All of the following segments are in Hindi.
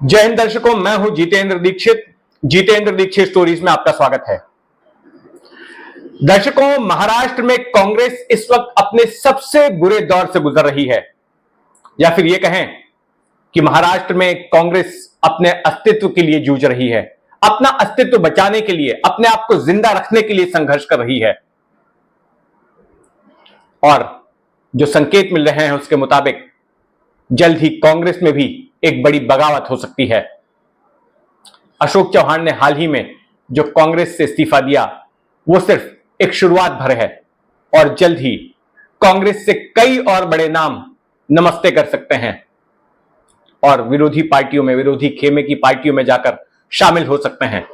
जय हिंद दर्शकों, मैं हूं जितेंद्र दीक्षित। जितेंद्र दीक्षित स्टोरीज में आपका स्वागत है। दर्शकों, महाराष्ट्र में कांग्रेस इस वक्त अपने सबसे बुरे दौर से गुजर रही है, या फिर यह कहें कि महाराष्ट्र में कांग्रेस अपने अस्तित्व के लिए जूझ रही है, अपना अस्तित्व बचाने के लिए, अपने आप को जिंदा रखने के लिए संघर्ष कर रही है। और जो संकेत मिल रहे हैं उसके मुताबिक जल्द ही कांग्रेस में भी एक बड़ी बगावत हो सकती है। अशोक चौहान ने हाल ही में जो कांग्रेस से इस्तीफा दिया वो सिर्फ एक शुरुआत भर है, और जल्द ही कांग्रेस से कई और बड़े नाम नमस्ते कर सकते हैं और विरोधी पार्टियों में, विरोधी खेमे की पार्टियों में जाकर शामिल हो सकते हैं।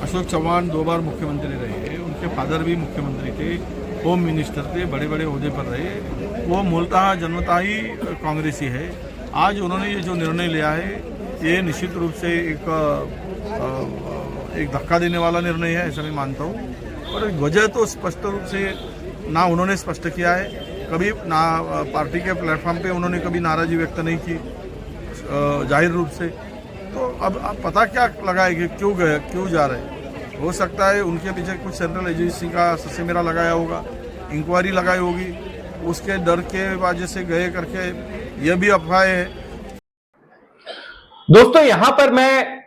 अशोक चौहान 2 बार मुख्यमंत्री रहे, उनके फादर भी मुख्यमंत्री थे, होम मिनिस्टर थे, बड़े बड़े ओहदे पर रहे। वो मूलतः जन्मतः ही कांग्रेसी है। आज उन्होंने ये जो निर्णय लिया है ये निश्चित रूप से एक धक्का देने वाला निर्णय है, ऐसा मैं मानता हूँ। और वजह तो स्पष्ट रूप से ना उन्होंने स्पष्ट किया है, कभी ना पार्टी के प्लेटफॉर्म पे उन्होंने कभी नाराज़गी व्यक्त नहीं की जाहिर रूप से। तो अब पता क्या लगाए कि क्यों गए, क्यों जा रहे। हो सकता है उनके पीछे कुछ सेंट्रल एजेंसी का ससेमेरा लगाया होगा, इंक्वायरी लगाई होगी, उसके डर के वजह से गए करके, यह भी अफवाह है। दोस्तों, यहां पर मैं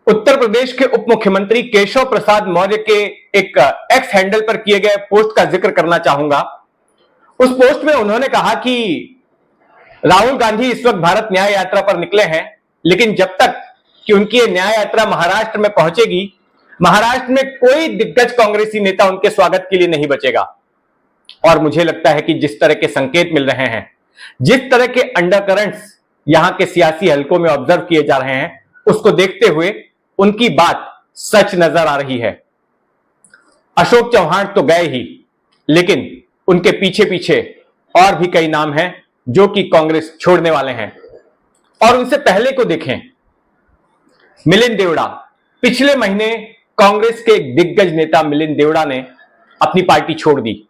उत्तर प्रदेश के उप मुख्यमंत्री केशव प्रसाद मौर्य के एक एक्स हैंडल पर किए गए पोस्ट का जिक्र करना चाहूंगा। उस पोस्ट में उन्होंने कहा कि राहुल गांधी इस वक्त भारत न्याय यात्रा पर निकले हैं, लेकिन जब तक कि उनकी ये न्याय यात्रा महाराष्ट्र में पहुंचेगी, महाराष्ट्र में कोई दिग्गज कांग्रेसी नेता उनके स्वागत के लिए नहीं बचेगा। और मुझे लगता है कि जिस तरह के संकेत मिल रहे हैं, जिस तरह के अंडरकरंट्स यहां के सियासी हलकों में ऑब्जर्व किए जा रहे हैं, उसको देखते हुए उनकी बात सच नजर आ रही है। अशोक चौहान तो गए ही, लेकिन उनके पीछे पीछे और भी कई नाम हैं जो कि कांग्रेस छोड़ने वाले हैं। और उनसे पहले को देखें, मिलिंद देवड़ा। पिछले महीने कांग्रेस के एक दिग्गज नेता मिलिंद देवड़ा ने अपनी पार्टी छोड़ दी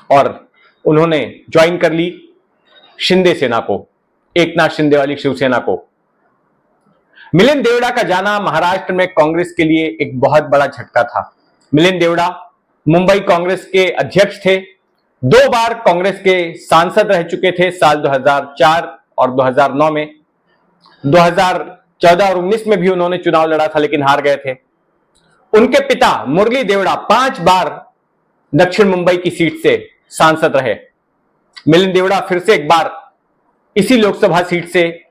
और उन्होंने ज्वाइन कर ली शिंदे सेना को, एकनाथ शिंदे वाली शिवसेना को। मिलिंद देवड़ा का जाना महाराष्ट्र में कांग्रेस के लिए एक बहुत बड़ा झटका था। मिलिंद देवड़ा मुंबई कांग्रेस के अध्यक्ष थे, 2 बार कांग्रेस के सांसद रह चुके थे, साल 2004 और 2009 में। 2014 और 19 में भी उन्होंने चुनाव लड़ा था, लेकिन हार गए थे। उनके पिता मुरली देवड़ा 5 बार दक्षिण मुंबई की सीट से सांसद रहे। मिलिंद देवड़ा फिर से एक बार इसी लोकसभा सीट से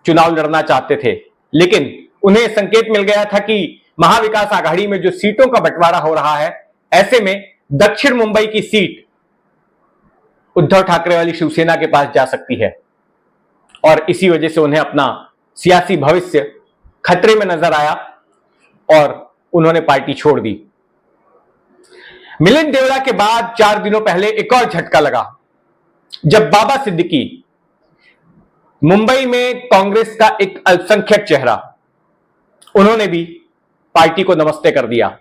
चुनाव लड़ना चाहते थे, लेकिन उन्हें संकेत मिल गया था कि महाविकास आघाड़ी में जो सीटों का बंटवारा हो रहा है, ऐसे में दक्षिण मुंबई की सीट उद्धव ठाकरे वाली शिवसेना के पास जा सकती है। और इसी वजह से उन्हें अपना सियासी भविष्य खतरे में नजर आया और उन्होंने पार्टी छोड़ दी। मिलिंद देवड़ा के बाद 4 दिनों पहले एक और झटका लगा, जब बाबा सिद्दीकी, मुंबई में कांग्रेस का एक अल्पसंख्यक चेहरा, उन्होंने भी पार्टी को नमस्ते कर दिया।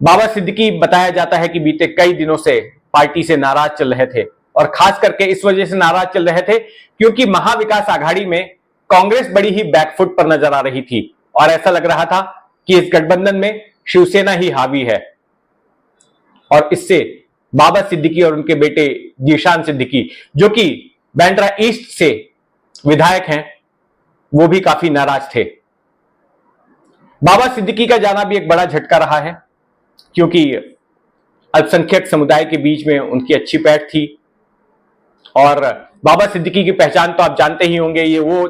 बाबा सिद्दीकी बताया जाता है कि बीते कई दिनों से पार्टी से नाराज चल रहे थे, और खास करके इस वजह से नाराज चल रहे थे क्योंकि महाविकास आघाड़ी में कांग्रेस बड़ी ही बैकफुट पर नजर आ रही थी और ऐसा लग रहा था कि इस गठबंधन में शिवसेना ही हावी है। और इससे बाबा सिद्दीकी और उनके बेटे जीशान सिद्दीकी, जो कि बांद्रा ईस्ट से विधायक हैं, वो भी काफी नाराज थे। बाबा सिद्दीकी का जाना भी एक बड़ा झटका रहा है, क्योंकि अल्पसंख्यक समुदाय के बीच में उनकी अच्छी पैठ थी। और बाबा सिद्दीकी की पहचान तो आप जानते ही होंगे, ये वो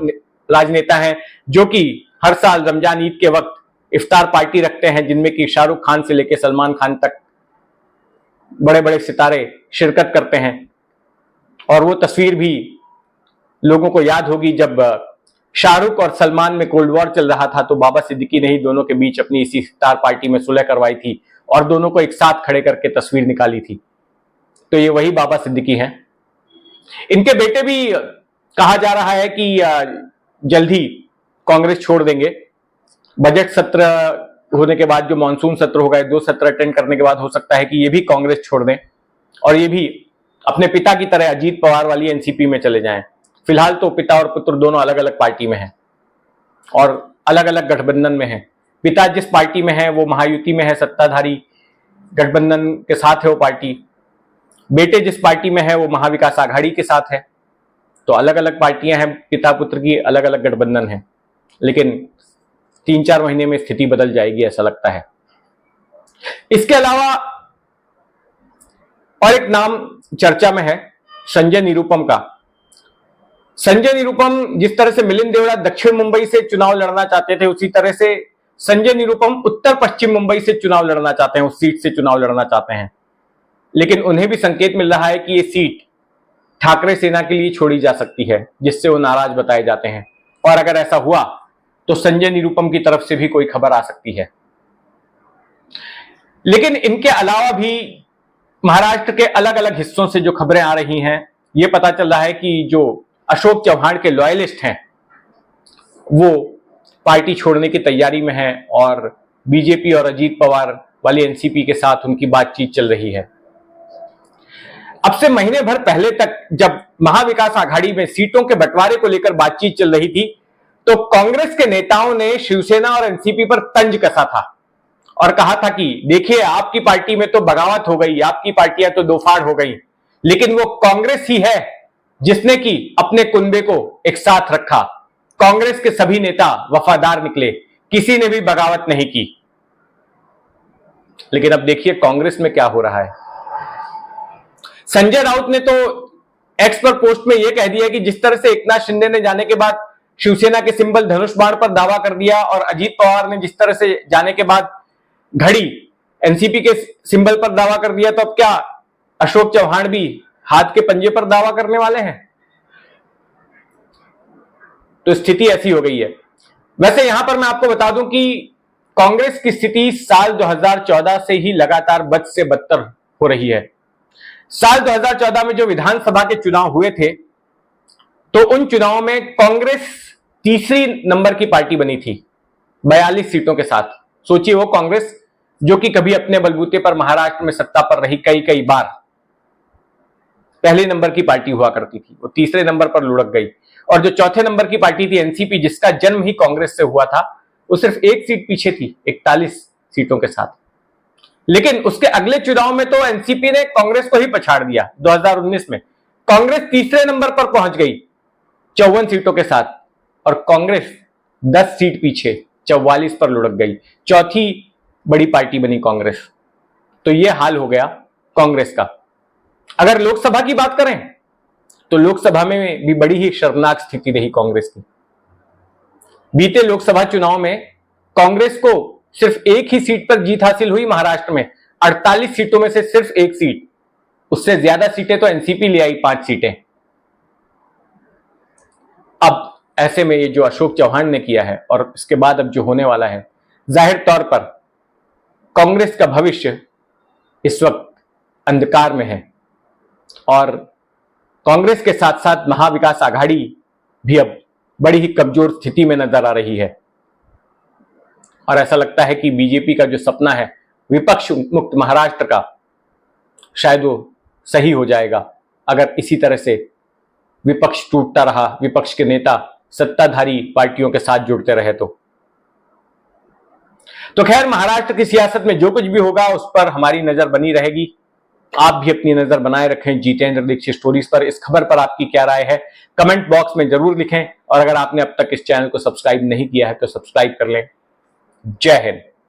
राजनेता हैं जो कि हर साल रमजान ईद के वक्त इफ्तार पार्टी रखते हैं, जिनमें कि शाहरुख खान से लेकर सलमान खान तक बड़े बड़े सितारे शिरकत करते हैं। और वो तस्वीर भी लोगों को याद होगी, जब शाहरुख और सलमान में कोल्ड वॉर चल रहा था तो बाबा सिद्दीकी ने ही दोनों के बीच अपनी इसी इफ्तार पार्टी में सुलह करवाई थी और दोनों को एक साथ खड़े करके तस्वीर निकाली थी। तो ये वही बाबा सिद्दीकी हैं। इनके बेटे भी कहा जा रहा है कि जल्द ही कांग्रेस छोड़ देंगे। बजट सत्र होने के बाद जो मानसून सत्र होगा, 2 सत्र अटेंड करने के बाद हो सकता है कि ये भी कांग्रेस छोड़ दें और ये भी अपने पिता की तरह अजीत पवार वाली एनसीपी में चले जाएं। फिलहाल तो पिता और पुत्र दोनों अलग अलग पार्टी में हैं और अलग अलग गठबंधन में हैं। पिता जिस पार्टी में है वो महायुति में है, सत्ताधारी गठबंधन के साथ है वो पार्टी। बेटे जिस पार्टी में है वो महाविकास आघाड़ी के साथ है। तो अलग अलग पार्टियां हैं, पिता पुत्र की अलग अलग गठबंधन है। लेकिन 3-4 महीने में स्थिति बदल जाएगी ऐसा लगता है। इसके अलावा और एक नाम चर्चा में है, संजय निरुपम का। संजय निरुपम जिस तरह से मिलिंद देवड़ा दक्षिण मुंबई से चुनाव लड़ना चाहते थे, उसी तरह से संजय निरुपम उत्तर पश्चिम मुंबई से चुनाव लड़ना चाहते हैं, उस सीट से चुनाव लड़ना चाहते हैं। लेकिन उन्हें भी संकेत मिल रहा है कि ये सीट ठाकरे सेना के लिए छोड़ी जा सकती है, जिससे वो नाराज बताए जाते हैं। और अगर ऐसा हुआ तो संजय निरुपम की तरफ से भी कोई खबर आ सकती है। लेकिन इनके अलावा भी महाराष्ट्र के अलग अलग हिस्सों से जो खबरें आ रही हैं, ये पता चल रहा है कि जो अशोक चव्हाण के लॉयलिस्ट हैं वो पार्टी छोड़ने की तैयारी में हैं और बीजेपी और अजीत पवार वाली एनसीपी के साथ उनकी बातचीत चल रही है। अब से महीने भर पहले तक जब महाविकास आघाड़ी में सीटों के बंटवारे को लेकर बातचीत चल रही थी, तो कांग्रेस के नेताओं ने शिवसेना और एनसीपी पर तंज कसा था और कहा था कि देखिए, आपकी पार्टी में तो बगावत हो गई, आपकी पार्टियां तो दो फाड़ हो गई, लेकिन वो कांग्रेस ही है जिसने कि अपने कुनबे को एक साथ रखा। कांग्रेस के सभी नेता वफादार निकले, किसी ने भी बगावत नहीं की। लेकिन अब देखिए कांग्रेस में क्या हो रहा है। संजय राउत ने तो एक्स पर पोस्ट में यह कह दिया कि जिस तरह से एकनाथ शिंदे ने जाने के बाद शिवसेना के सिंबल धनुष बाण पर दावा कर दिया और अजीत पवार ने जिस तरह से जाने के बाद घड़ी एनसीपी के सिंबल पर दावा कर दिया, तो अब क्या अशोक चव्हाण भी हाथ के पंजे पर दावा करने वाले हैं? तो स्थिति ऐसी हो गई है। वैसे यहां पर मैं आपको बता दूं कि कांग्रेस की स्थिति साल 2014 से ही लगातार बद से बदतर हो रही है। साल 2014 में जो विधानसभा के चुनाव हुए थे, तो उन चुनावों में कांग्रेस तीसरी नंबर की पार्टी बनी थी 42 सीटों के साथ। सोचिए, वो कांग्रेस जो कि कभी अपने बलबूते पर महाराष्ट्र में सत्ता पर रही, कई बार पहले नंबर की पार्टी हुआ करती थी, वो तीसरे नंबर पर लुढ़क गई। और जो चौथे नंबर की पार्टी थी एनसीपी, जिसका जन्म ही कांग्रेस से हुआ था, वो सिर्फ एक सीट पीछे थी 41 सीटों के साथ। लेकिन उसके अगले चुनाव में तो एनसीपी ने कांग्रेस को ही पछाड़ दिया। 2019 में कांग्रेस तीसरे नंबर पर पहुंच गई 54 सीटों के साथ और कांग्रेस 10 सीट पीछे 44 पर लुढ़क गई। चौथी बड़ी पार्टी बनी कांग्रेस। तो यह हाल हो गया कांग्रेस का। अगर लोकसभा की बात करें तो लोकसभा में भी बड़ी ही शर्मनाक स्थिति रही कांग्रेस की। बीते लोकसभा चुनाव में कांग्रेस को सिर्फ एक ही सीट पर जीत हासिल हुई महाराष्ट्र में। 48 सीटों में से सिर्फ एक सीट, उससे ज्यादा सीटें तो एनसीपी ले आई, 5 सीटें। अब ऐसे में ये जो अशोक चव्हाण ने किया है और इसके बाद अब जो होने वाला है, जाहिर तौर पर कांग्रेस का भविष्य इस वक्त अंधकार में है और कांग्रेस के साथ साथ महाविकास आघाड़ी भी अब बड़ी ही कमजोर स्थिति में नजर आ रही है। और ऐसा लगता है कि बीजेपी का जो सपना है विपक्ष मुक्त महाराष्ट्र का, शायद वो सही हो जाएगा अगर इसी तरह से विपक्ष टूटता रहा, विपक्ष के नेता सत्ताधारी पार्टियों के साथ जुड़ते रहे तो खैर, महाराष्ट्र की सियासत में जो कुछ भी होगा उस पर हमारी नजर बनी रहेगी। आप भी अपनी नजर बनाए रखें जितेंद्र दीक्षित स्टोरीज पर। इस खबर पर आपकी क्या राय है कमेंट बॉक्स में जरूर लिखें और अगर आपने अब तक इस चैनल को सब्सक्राइब नहीं किया है तो सब्सक्राइब कर लें। जय हिंद।